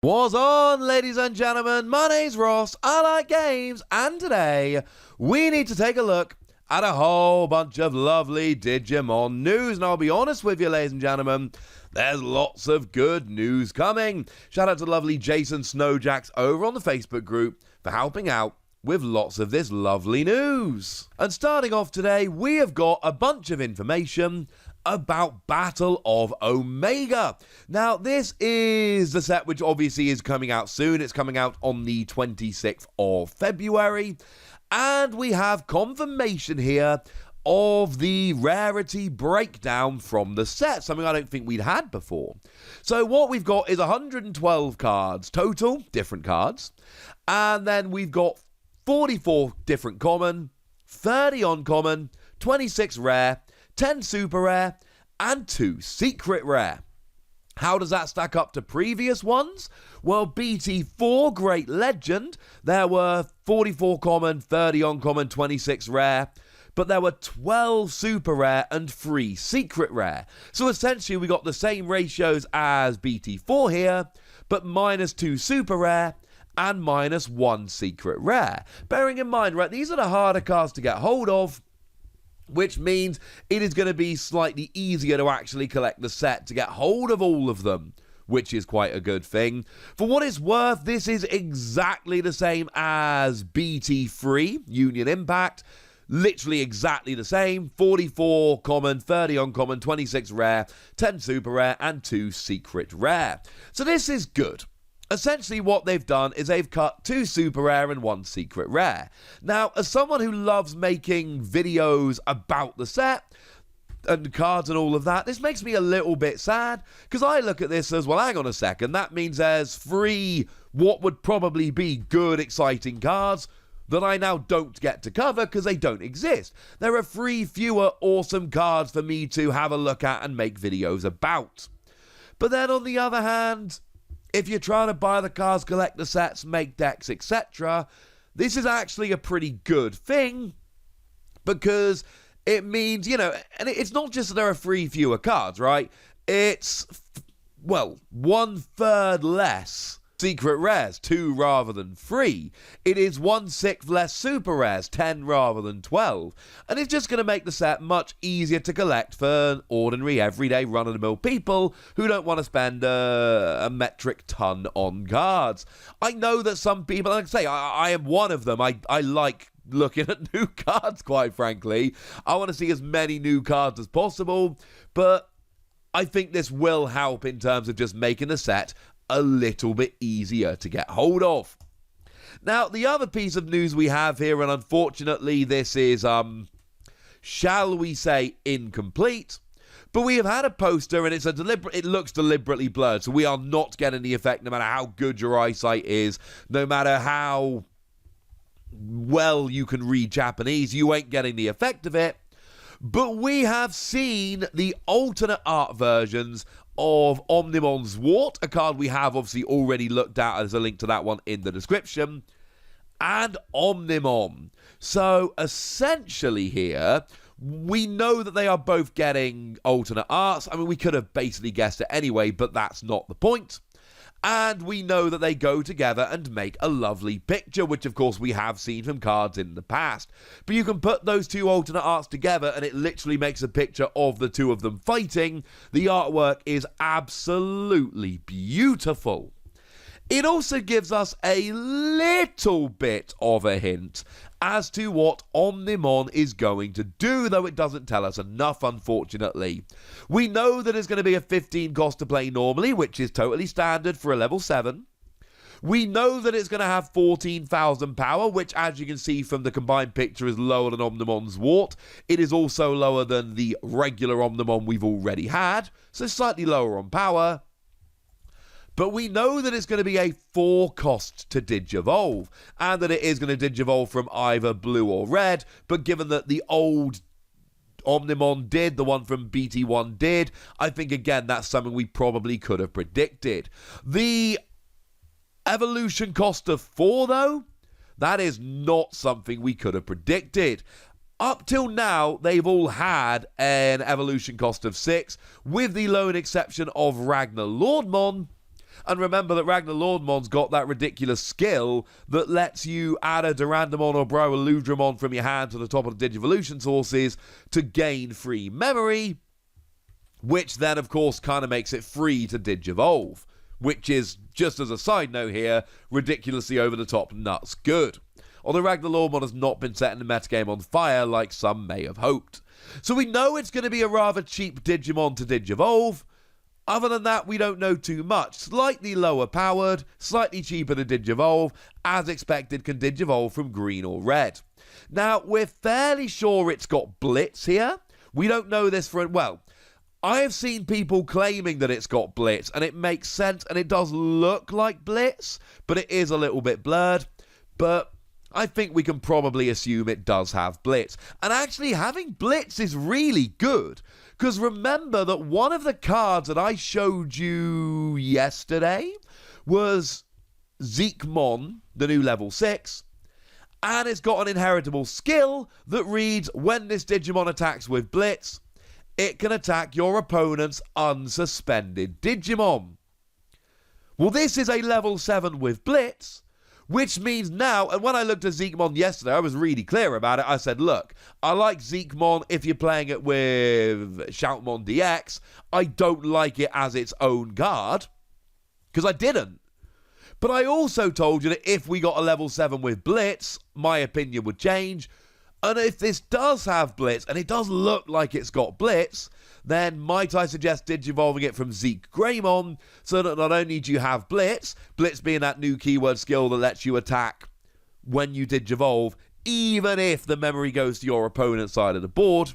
What's on, ladies and gentlemen? My name's Ross, I like games, and today we need to take a look at a whole bunch of lovely Digimon news. And I'll be honest with you, ladies and gentlemen, there's lots of good news coming. Shout out to lovely Jason Snowjacks over on the Facebook group for helping out with lots of this lovely news. And starting off today, we have got a bunch of information about Battle of Omega. Now, this is the set which obviously is coming out soon. It's coming out on the 26th of February. And we have confirmation here of the rarity breakdown from the set, something I don't think we'd had before. So what we've got is 112 cards total, different cards. And then we've got 44 different common, 30 uncommon, 26 rare, 10 super rare, and 2 secret rare. How does that stack up to previous ones? Well, BT4 Great Legend, there were 44 common, 30 uncommon, 26 rare, but there were 12 super rare and 3 secret rare. So essentially we got the same ratios as BT4 here, but minus 2 super rare and minus 1 secret rare. Bearing in mind, right, these are the harder cards to get hold of, which means it is going to be slightly easier to actually collect the set, to get hold of all of them, which is quite a good thing. For what it's worth, this is exactly the same as BT3 Union Impact. Literally exactly the same. 44 common, 30 uncommon, 26 rare, 10 super rare, and 2 secret rare. So this is good. Essentially what they've done is they've cut 2 super rare and 1 secret rare. Now, as someone who loves making videos about the set and cards and all of that, this makes me a little bit sad, because I look at this as, well, hang on a second, that means there's 3 what would probably be good, exciting cards that I now don't get to cover because they don't exist. There are 3 fewer awesome cards for me to have a look at and make videos about. But then on the other hand, if you're trying to buy the cards, collect the sets, make decks, etc., this is actually a pretty good thing, because it means, you know, and it's not just that there are 3 fewer cards, right? It's, well, 1/3 less secret rares, 2 rather than 3. It is 1/6 less super rares, 10 rather than 12. And it's just going to make the set much easier to collect for ordinary, everyday, run-of-the-mill people who don't want to spend a metric ton on cards. I know that some people, like I say, I am one of them. I like looking at new cards, quite frankly. I want to see as many new cards as possible, but I think this will help in terms of just making the set a little bit easier to get hold of. Now, the other piece of news we have here, and unfortunately this is, shall we say, incomplete, but we have had a poster and it looks deliberately blurred, so we are not getting the effect no matter how good your eyesight is, no matter how well you can read Japanese, you ain't getting the effect of it. But we have seen the alternate art versions of Omnimon's Wart, a card we have obviously already looked at. There's a link to that one in the description, and Omnimon. So essentially here, we know that they are both getting alternate arts. I mean, we could have basically guessed it anyway, but that's not the point. And we know that they go together and make a lovely picture, which of course we have seen from cards in the past. But you can put those 2 alternate arts together and it literally makes a picture of the 2 of them fighting. The artwork is absolutely beautiful. It also gives us a little bit of a hint as to what Omnimon is going to do, though it doesn't tell us enough, unfortunately. We know that it's going to be a 15 cost to play normally, which is totally standard for a level 7. We know that it's going to have 14,000 power, which, as you can see from the combined picture, is lower than Omnimon's Wart. It is also lower than the regular Omnimon we've already had, so slightly lower on power. But we know that it's going to be a 4 cost to Digivolve, and that it is going to Digivolve from either blue or red, but given that the old Omnimon did, the one from BT1 did, I think, again, that's something we probably could have predicted. The evolution cost of 4, though, that is not something we could have predicted. Up till now, they've all had an evolution cost of 6, with the lone exception of Ragnar Lordmon. And remember that Ragnar Lordmon's got that ridiculous skill that lets you add a Durandamon or Broaludramon from your hand to the top of the Digivolution sources to gain free memory, which then, of course, kind of makes it free to Digivolve, which is, just as a side note here, ridiculously over-the-top nuts good. Although Ragnar Lordmon has not been setting the metagame on fire like some may have hoped. So we know it's going to be a rather cheap Digimon to Digivolve. Other than that, we don't know too much. Slightly lower powered, slightly cheaper to Digivolve, as expected can Digivolve from green or red. Now, we're fairly sure it's got Blitz here. We don't know this for, well, I have seen people claiming that it's got Blitz, and it makes sense, and it does look like Blitz, but it is a little bit blurred. But I think we can probably assume it does have Blitz. And actually, having Blitz is really good. Because remember that one of the cards that I showed you yesterday was Zeekmon, the new level 6. And it's got an inheritable skill that reads, when this Digimon attacks with Blitz, it can attack your opponent's unsuspended Digimon. Well, this is a level 7 with Blitz, which means now, and when I looked at Zeekmon yesterday, I was really clear about it. I said, look, I like Zeekmon if you're playing it with Shoutmon DX. I don't like it as its own card, because I didn't. But I also told you that if we got a level 7 with Blitz, my opinion would change. And if this does have Blitz, and it does look like it's got Blitz, then might I suggest digivolving it from Zeke Greymon, so that not only do you have Blitz, Blitz being that new keyword skill that lets you attack when you digivolve, even if the memory goes to your opponent's side of the board,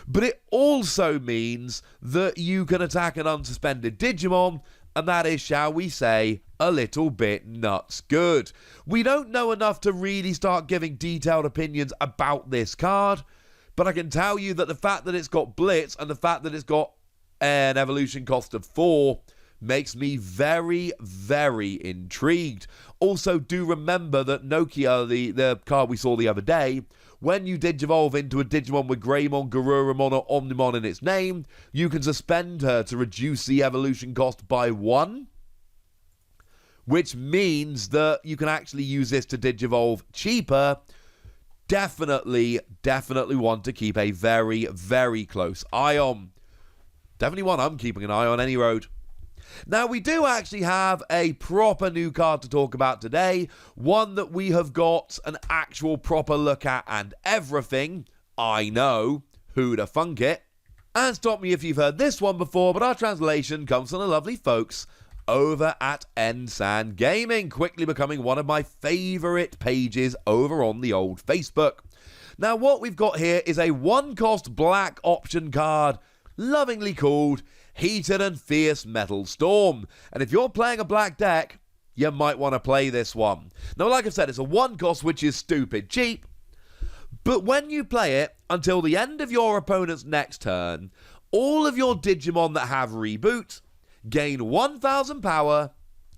but it also means that you can attack an unsuspended Digimon, and that is, shall we say, a little bit nuts good. We don't know enough to really start giving detailed opinions about this card, but I can tell you that the fact that it's got Blitz and the fact that it's got an evolution cost of 4 makes me very, very intrigued. Also, do remember that Nokia, the card we saw the other day, when you digivolve into a Digimon with Greymon, Garuramon, or Omnimon in its name, you can suspend her to reduce the evolution cost by 1, which means that you can actually use this to digivolve cheaper. Definitely want to keep a very, very close eye on. Definitely one I'm keeping an eye on any road. Now, we do actually have a proper new card to talk about today. One that we have got an actual proper look at and everything. I know. Who'd have thunk it? And stop me if you've heard this one before, but our translation comes from the lovely folks over at Ensan Gaming, quickly becoming one of my favourite pages over on the old Facebook. Now, what we've got here is a 1-cost black option card, lovingly called Heated and Fierce Metal Storm. And if you're playing a black deck, you might want to play this one. Now, like I said, it's a 1-cost, which is stupid cheap. But when you play it until the end of your opponent's next turn, all of your Digimon that have Reboot gain 1,000 power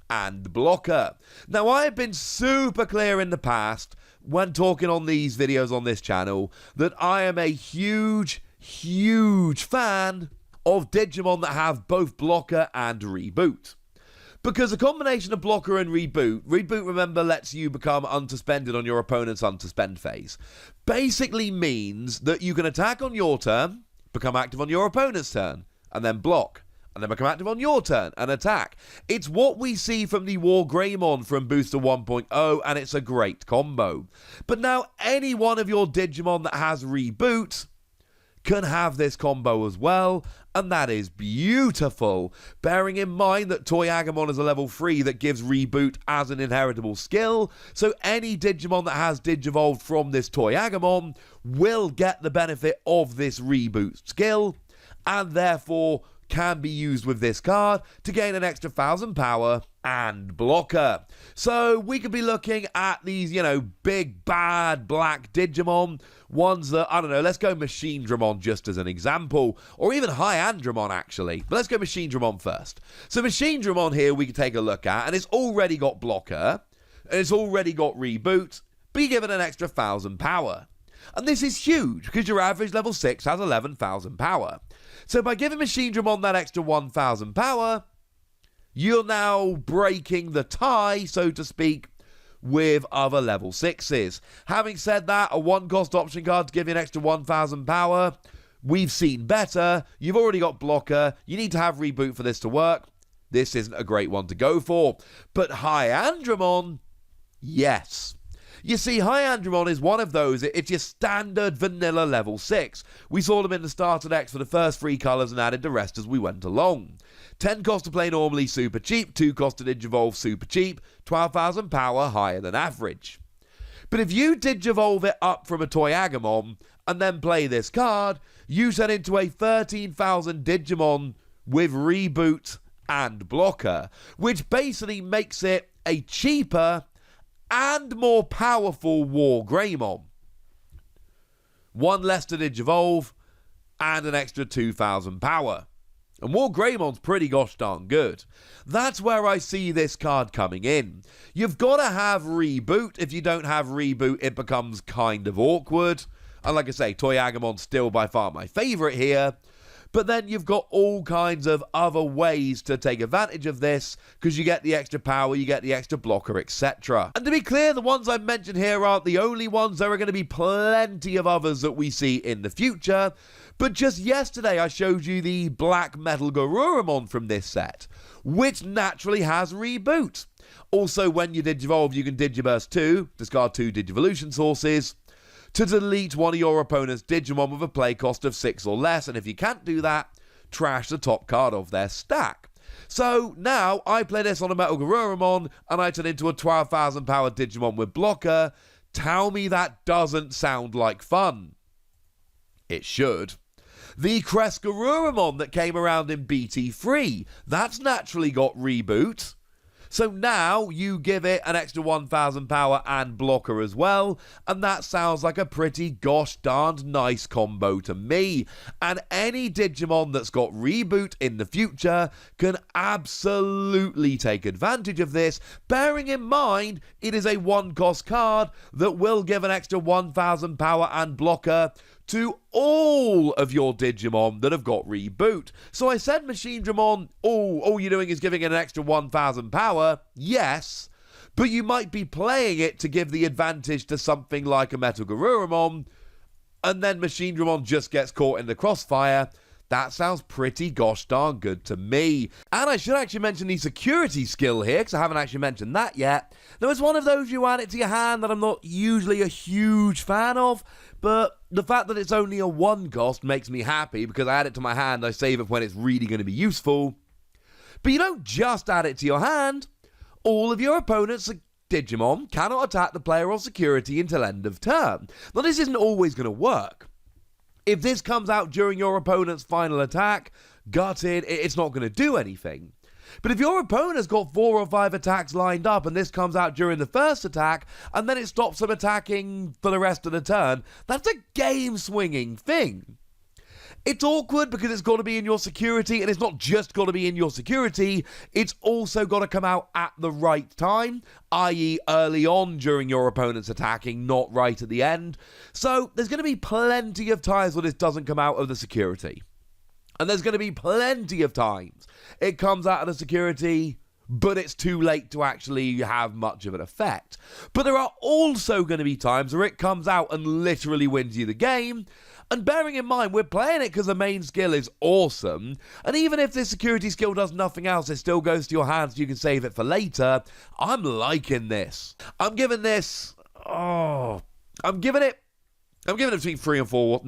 and blocker. Now, I have been super clear in the past when talking on these videos on this channel that I am a huge fan of Digimon that have both blocker and reboot. Because a combination of blocker and reboot, remember, lets you become unsuspended on your opponent's unsuspend phase, basically means that you can attack on your turn, become active on your opponent's turn, and then block, and then become active on your turn and attack. It's what we see from the War Greymon from Booster 1.0, and it's a great combo. But now any one of your Digimon that has reboot can have this combo as well, and that is beautiful, bearing in mind that Toyagamon is a level 3 that gives reboot as an inheritable skill, so any Digimon that has digivolved from this Toyagamon will get the benefit of this reboot skill, and therefore can be used with this card to gain an extra 1,000 power and blocker. So we could be looking at these, big bad black Digimon, ones that, I don't know, let's go Machine Dramon just as an example, or even Hyandramon actually, but let's go Machine Dramon first. So Machine Dramon here we can take a look at, and it's already got blocker, and it's already got reboot, but you give it an extra 1,000 power. And this is huge, because your average level 6 has 11,000 power. So by giving Machine Dramon that extra 1,000 power, you're now breaking the tie, so to speak, with other level 6s. Having said that, a 1-cost option card to give you an extra 1,000 power, we've seen better. You've already got blocker. You need to have reboot for this to work. This isn't a great one to go for. But Hyandramon, yes. You see, Hyandramon is one of those, it's your standard vanilla level 6. We saw them in the starter decks for the first 3 colours and added the rest as we went along. 10 cost to play normally, super cheap. 2 cost to Digivolve, super cheap. 12,000 power, higher than average. But if you Digivolve it up from a Toyagamon and then play this card, you turn into a 13,000 Digimon with reboot and blocker, which basically makes it a cheaper and more powerful War Greymon. 1 less to Digivolve and an extra 2,000 power. And War Greymon's pretty gosh darn good. That's where I see this card coming in. You've got to have reboot. If you don't have reboot, it becomes kind of awkward. And like I say, Toyagamon's still by far my favourite here. But then you've got all kinds of other ways to take advantage of this, because you get the extra power, you get the extra blocker, etc. And to be clear, the ones I've mentioned here aren't the only ones. There are going to be plenty of others that we see in the future. But just yesterday, I showed you the Black Metal Garurumon from this set, which naturally has reboot. Also, when you Digivolve, you can Digiburst 2, discard 2 Digivolution sources, to delete one of your opponent's Digimon with a play cost of 6 or less, and if you can't do that, trash the top card of their stack. So now I play this on a Metal Garurumon and I turn into a 12,000 power Digimon with blocker. Tell me that doesn't sound like fun. It should. The Crest Garurumon that came around in BT3, that's naturally got reboot. So now you give it an extra 1,000 power and blocker as well, and that sounds like a pretty gosh darned nice combo to me. And any Digimon that's got reboot in the future can absolutely take advantage of this, bearing in mind it is a 1-cost card that will give an extra 1,000 power and blocker to all of your Digimon that have got reboot. So I said Machine Dramon, all you're doing is giving it an extra 1,000 power. Yes, but you might be playing it to give the advantage to something like a Metal Garurumon, and then Machine Dramon just gets caught in the crossfire. That sounds pretty gosh darn good to me. And I should actually mention the security skill here, because I haven't actually mentioned that yet. There was one of those you add it to your hand that I'm not usually a huge fan of, but the fact that it's only a 1-cost makes me happy, because I add it to my hand, I save it when it's really going to be useful. But you don't just add it to your hand. All of your opponent's Digimon cannot attack the player or security until end of turn. Now this isn't always going to work. If this comes out during your opponent's final attack, gutted, it's not going to do anything. But if your opponent has got 4 or 5 attacks lined up and this comes out during the first attack and then it stops them attacking for the rest of the turn, that's a game-swinging thing. It's awkward because it's got to be in your security, and it's not just got to be in your security, it's also got to come out at the right time, i.e. early on during your opponent's attacking, not right at the end. So there's going to be plenty of times where this doesn't come out of the security. And there's going to be plenty of times it comes out of the security, but it's too late to actually have much of an effect. But there are also going to be times where it comes out and literally wins you the game. And bearing in mind, we're playing it because the main skill is awesome, and even if this security skill does nothing else, it still goes to your hands so you can save it for later. I'm liking this. I'm giving it between 3 and 4,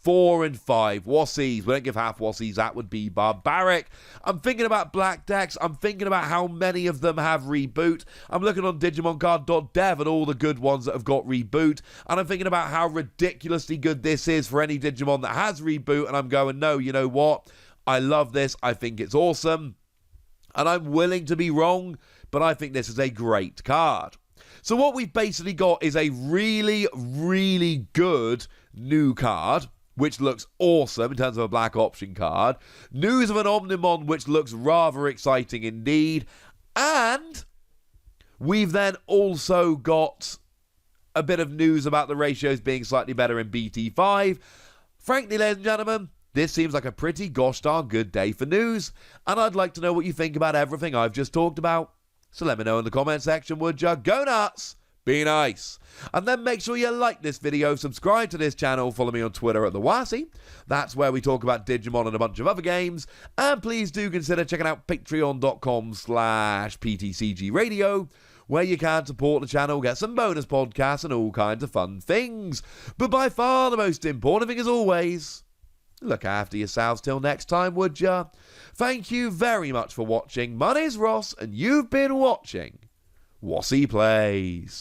4 and 5 Wassies. We don't give half Wassies, that would be barbaric. I'm thinking about black decks, I'm thinking about how many of them have reboot. I'm looking on digimoncard.dev at all the good ones that have got reboot, and I'm thinking about how ridiculously good this is for any Digimon that has reboot, and I'm going, no, you know what? I love this, I think it's awesome, and I'm willing to be wrong, but I think this is a great card. So what we've basically got is a really, really good new card, which looks awesome in terms of a black option card. News of an Omnimon, which looks rather exciting indeed. And we've then also got a bit of news about the ratios being slightly better in BT5. Frankly, ladies and gentlemen, This seems like a pretty gosh darn good day for news, and I'd like to know what you think about everything I've just talked about. So let me know in the comment section, would ya? Go nuts! Be nice. And then make sure you like this video, subscribe to this channel, follow me on Twitter at @TheWasi. That's where we talk about Digimon and a bunch of other games. And please do consider checking out patreon.com/PTCG Radio, where you can support the channel, get some bonus podcasts and all kinds of fun things. But by far the most important thing as always, look after yourselves till next time, would ya? Thank you very much for watching. My name's Ross, and you've been watching Wasi Plays.